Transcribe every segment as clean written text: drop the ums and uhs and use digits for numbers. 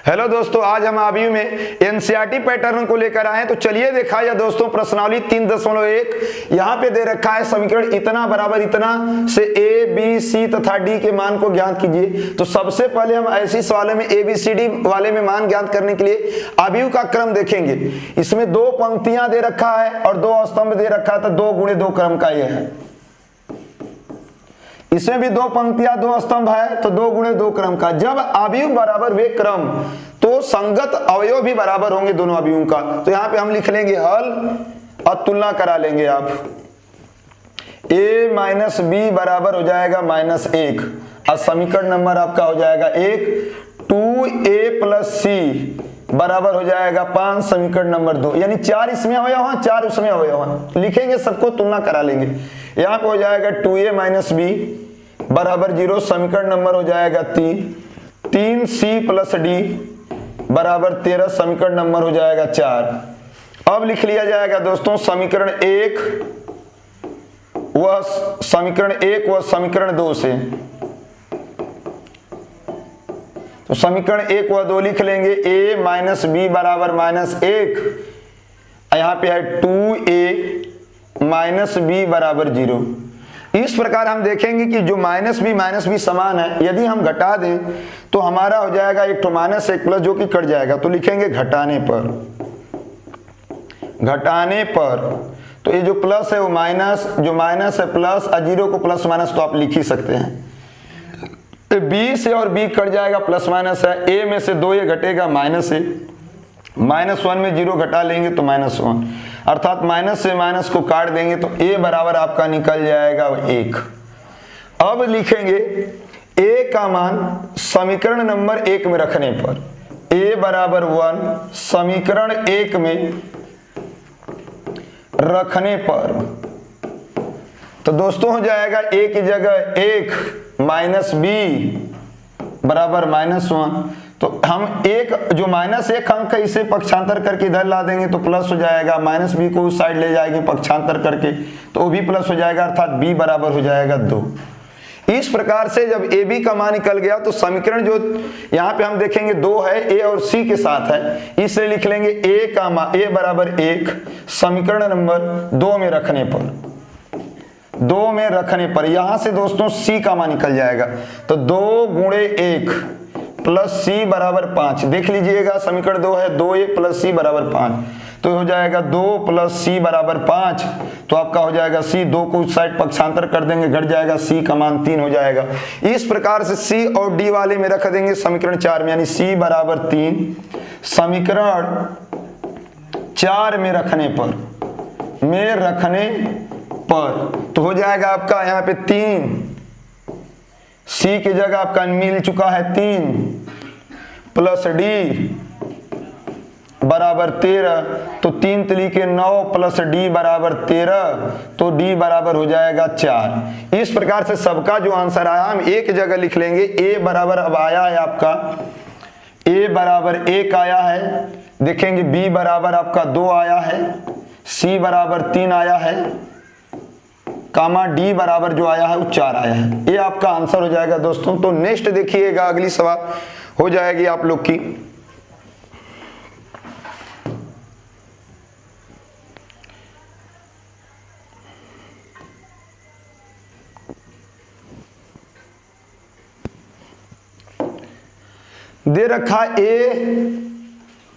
Hello दोस्तों, आज हम अभी में एनसीईआरटी पैटर्न को लेकर आए हैं। तो चलिए देखा जाए दोस्तों, प्रश्नावली 3.1 यहाँ पे दे रखा है समीकरण इतना बराबर इतना से ए बी सी तथा डी के मान को ज्ञात कीजिए। तो सबसे पहले हम ऐसी सवालों में ए बी सी डी वाले में मान ज्ञात करने के लिए अवयव का क्रम देखेंगे। इसमें दो पंक्तियां दे रखा है और दो स्तंभ दे रखा है, तो 2 गुणे 2 क्रम का यह है। इसमें भी दो पंक्तियां दो स्तंभ है, तो 2 गुणे 2 क्रम का। जब अवयव बराबर वे क्रम तो संगत अवयव भी बराबर होंगे दोनों अवयवों का। तो यहां पे हम लिख लेंगे हल और तुलना करा लेंगे आप। a माइनस बी बराबर हो जाएगा -1 और समीकरण नंबर आपका हो जाएगा 1। 2a प्लस सी बराबर हो जाएगा 5, समीकरण नंबर 2। यानी 4 इसमें अवयव है, 4 उसमें अवयव है। लिखेंगे सबको, तुलना करा लेंगे। यहाँ पे हो जाएगा 2a माइनस बी बराबर 0, समीकरण नंबर हो जाएगा 3। 3c प्लस डी बराबर 13, समीकरण नंबर हो जाएगा 4। अब लिख लिया जाएगा दोस्तों समीकरण 1 व समीकरण 2 से। तो समीकरण 1 व 2 लिख लेंगे। a माइनस बी बराबर -1, यहाँ पे है 2a माइनस बी बराबर 0। इस प्रकार हम देखेंगे कि जो माइनस बी समान है, यदि हम घटा दें तो हमारा हो जाएगा एक तो -1 प्लस जो कि कट जाएगा। तो लिखेंगे घटाने पर तो ये जो प्लस है वो माइनस, जो माइनस है प्लस, और 0 को प्लस माइनस तो आप लिख ही सकते हैं। b से और b कट जाएगा, प्लस माइनस है। a में से 2 ये घटेगा -a, -1 में 0 घटा लेंगे तो -1, अर्थात माइनस से माइनस को काट देंगे तो a बराबर आपका निकल जाएगा 1। अब लिखेंगे a का मान समीकरण नंबर 1 में रखने पर, a बराबर 1 समीकरण 1 में रखने पर, तो दोस्तों हो जाएगा a की जगह 1 माइनस b बराबर -1। तो हम एक जो -1 अंक है इसे पक्षांतर करके इधर ला देंगे तो प्लस हो जाएगा। -b को उस साइड ले जाएंगे पक्षांतर करके तो वो भी प्लस हो जाएगा, अर्थात b बराबर हो जाएगा 2। इस प्रकार से जब a b का मान निकल गया तो समीकरण जो यहाँ पे हम देखेंगे 2 है, a और c के साथ है, इसलिए लिख लेंगे a का मान a बराबर 1 समीकरण नंबर 2 में रखने पर, यहां से दोस्तों c का मान निकल जाएगा। तो 2 गुणे 1 प्लस c बराबर 5। देख लीजिएगा समीकरण 2 है, 2a प्लस c बराबर 5, तो हो जाएगा 2 प्लस c बराबर 5। तो आपका हो जाएगा c, 2 को उस साइड पक्षांतर कर देंगे, घट जाएगा, c का मान 3 हो जाएगा। इस प्रकार से c और d वाले में रख देंगे समीकरण 4 में, यानी c बराबर 3 समीकरण 4 में रखने पर तो हो जाएगा आपका यहाँ पे 3, c की जगह आपका मिल चुका है 3 प्लस d बराबर 13, तो 3 3 के 9 प्लस d बराबर 13, तो d बराबर हो जाएगा 4। इस प्रकार से सबका जो आंसर आया हम एक जगह लिख लेंगे। a बराबर अब आया है आपका, a बराबर 1 आया है, देखेंगे b बराबर आपका 2 आया है, c बराबर 3 आया है, कामा डी बराबर जो आया है वो 4 आया है। ये आपका आंसर हो जाएगा दोस्तों। तो नेक्स्ट देखिएगा, अगली सवाल हो जाएगी आप लोग की। दे रखा ए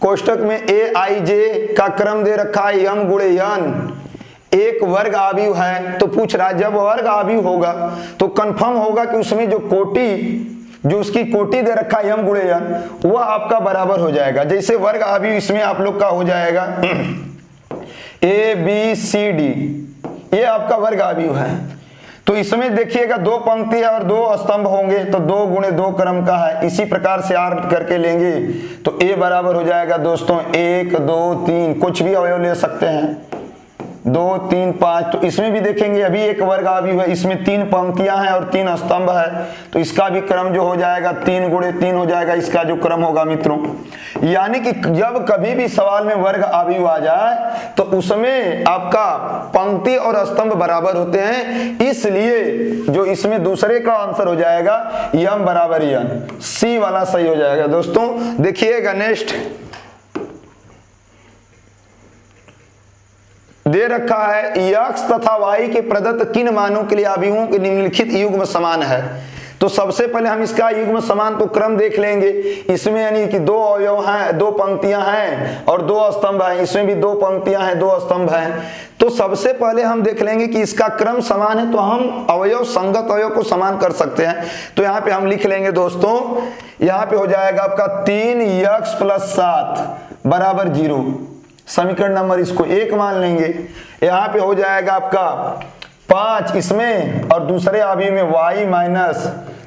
कोष्टक में ए आई जे का क्रम दे रखा है m गुणे n, एक वर्ग अवयव है। तो पूछ रहा है जब वर्ग अवयव होगा तो कंफर्म होगा कि उसमें जो उसकी कोटि दे रखा है m गुणे n वह आपका बराबर हो जाएगा। जैसे वर्ग अवयव इसमें आप लोग का हो जाएगा a b c d, ये आपका वर्ग अवयव है। तो इसमें देखिएगा 2 पंक्ति और 2 स्तंभ होंगे, तो 2 गुणे 2 क्रम का है। इसी प्रकार से आर करके लेंगे तो a बराबर हो जाएगा दोस्तों 1 2 3, कुछ भी अवयव ले सकते हैं, 2 3 5, तो इसमें भी देखेंगे अभी एक वर्ग अवयव है, इसमें 3 पंक्तियां हैं और 3 स्तंभ है, तो इसका भी क्रम जो हो जाएगा 3 गुणे 3 हो जाएगा, इसका जो क्रम होगा मित्रों। यानी कि जब कभी भी सवाल में वर्ग अवयव आ जाए तो उसमें आपका पंक्ति और स्तंभ बराबर होते हैं, इसलिए जो इसमें दूसरे का आंसर हो जाएगा यम बराबर यन, सी वाला सही हो जाएगा। दोस्तों देखिएगा नेक्स्ट दे रखा है x तथा y के प्रदत्त किन मानों के लिए अवयवों के निम्नलिखित युग्म समान है। तो सबसे पहले हम इसका युग्म समान तो क्रम देख लेंगे। इसमें यानी कि 2 अवयव हैं, 2 पंक्तियां हैं और 2 स्तंभ हैं, इसमें भी 2 पंक्तियां हैं 2 स्तंभ हैं। तो सबसे पहले हम देख लेंगे कि इसका क्रम समान है तो हम अवयव संगत अवयव को समान कर सकते हैं। तो यहाँ पे हम लिख लेंगे दोस्तों, यहाँ पे हो जाएगा आपका 3x + 7 बराबर 0, समीकरण नंबर इसको 1 मान लेंगे। यहाँ पे हो जाएगा आपका 5 इसमें और दूसरे अवयव में y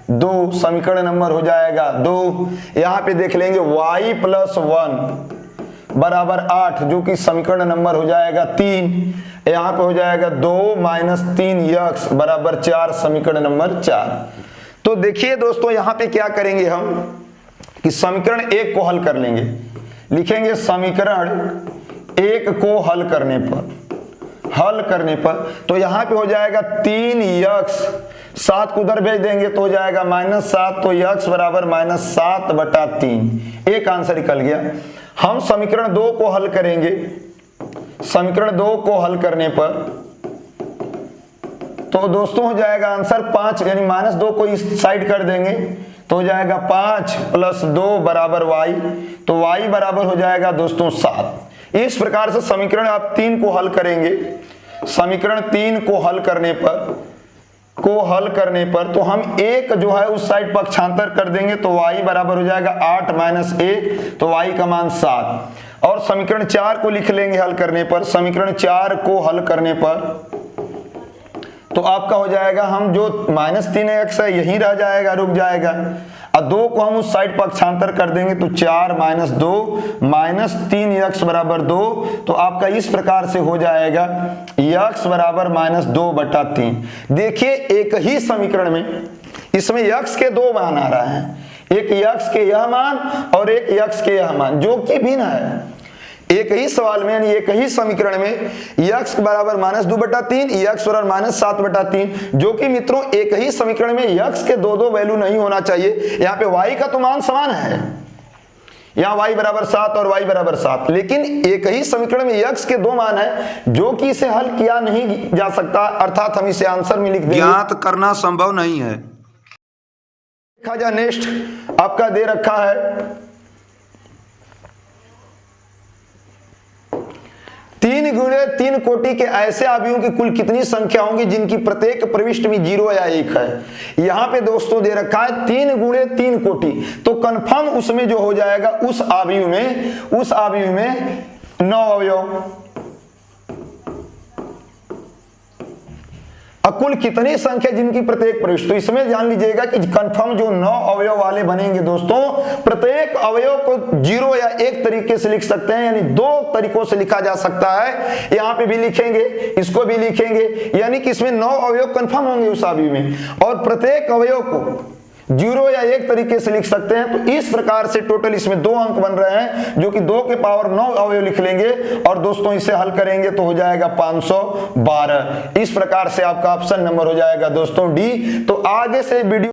- 2, समीकरण नंबर हो जाएगा 2। यहाँ पे देख लेंगे y + 1 बराबर 8, जो कि समीकरण नंबर हो जाएगा 3। यहाँ पे हो जाएगा 2 - 3x बराबर 4, समीकरण नंबर 4। तो देखिए दोस्तों यहाँ पे क्या करेंगे हम कि समीकरण 1 को हल कर लेंगे। लिखेंगे समीकरण 1 को हल करने पर तो यहाँ पे हो जाएगा 3x, 7 को उधर भेज देंगे तो हो जाएगा -7, तो x बराबर -7/3, एक आंसर निकल गया। हम समीकरण 2 को हल करेंगे। समीकरण 2 को हल करने पर तो दोस्तों हो जाएगा आंसर 5, यानी -2 को इस साइड कर देंगे तो हो जाएगा 5 + 2 बराबर y, तो y बराबर हो जाएगा दोस्तों 7। इस प्रकार से समीकरण आप 3 को हल करेंगे। समीकरण 3 को हल करने पर तो हम 1 जो है उस साइड पक्षांतर कर देंगे तो y बराबर हो जाएगा 8 - 1, तो y का मान 7। और समीकरण 4 को लिख लेंगे हल करने पर। समीकरण 4 को हल करने पर तो आपका हो जाएगा, हम जो -3x है यहीं रह जाएगा, रुक जाएगा, और 2 को हम उस साइड पक्षांतर कर देंगे तो 4 - 2 -3x बराबर 2, तो आपका इस प्रकार से हो जाएगा x बराबर -2/3। देखिए एक ही समीकरण में इसमें x के 2 मान आ रहा है, एक x के यह मान और एक x के यह मान, जो कि भिन्न है। एक ही सवाल में यानी एक ही समीकरण में x बराबर -2/3, x बराबर -7/3, जो कि मित्रों एक ही समीकरण में x के 2 वैल्यू नहीं होना चाहिए। यहाँ पे y का तो मान समान है, यहाँ y बराबर 7 और y बराबर 7, लेकिन एक ही समीकरण में x के 2 मान है जो कि इसे हल किया नहीं जा सकता, अर्थात हम इसे आंसर में लिख देंगे, ज्ञात करना संभव नहीं है। देखा जाए नेक्स्ट आपका दे रखा है 3 × 3 कोटि के ऐसे अवयवों की कुल कितनी संख्या होंगी जिनकी प्रत्येक प्रविष्ट में 0 या 1 है। यहाँ पे दोस्तों दे रखा है 3 × 3 कोटि, तो कंफर्म उसमें जो हो जाएगा उस अवयव में 9 अवयव। कुल कितनी संख्या जिनकी प्रत्येक प्रविष्ट, तो इसमें जान लीजिएगा कि कंफर्म जो 9 अवयव वाले बनेंगे दोस्तों, प्रत्येक अवयव को 0 या 1 तरीके से लिख सकते हैं, यानी 2 तरीकों से लिखा जा सकता है। यहाँ पे भी लिखेंगे, इसको भी लिखेंगे, यानी कि इसमें 9 अवयव कंफर्म होंगे उस अवयव में, और प्रत्येक अवयव को 0 या 1 तरीके से लिख सकते हैं। तो इस प्रकार से टोटल इसमें 2 अंक बन रहे हैं, जो कि 2 के पावर 9 अवयव लिख लेंगे, और दोस्तों इसे हल करेंगे तो हो जाएगा 512। इस प्रकार से आपका ऑप्शन नंबर हो जाएगा दोस्तों डी। तो आगे से वीडियो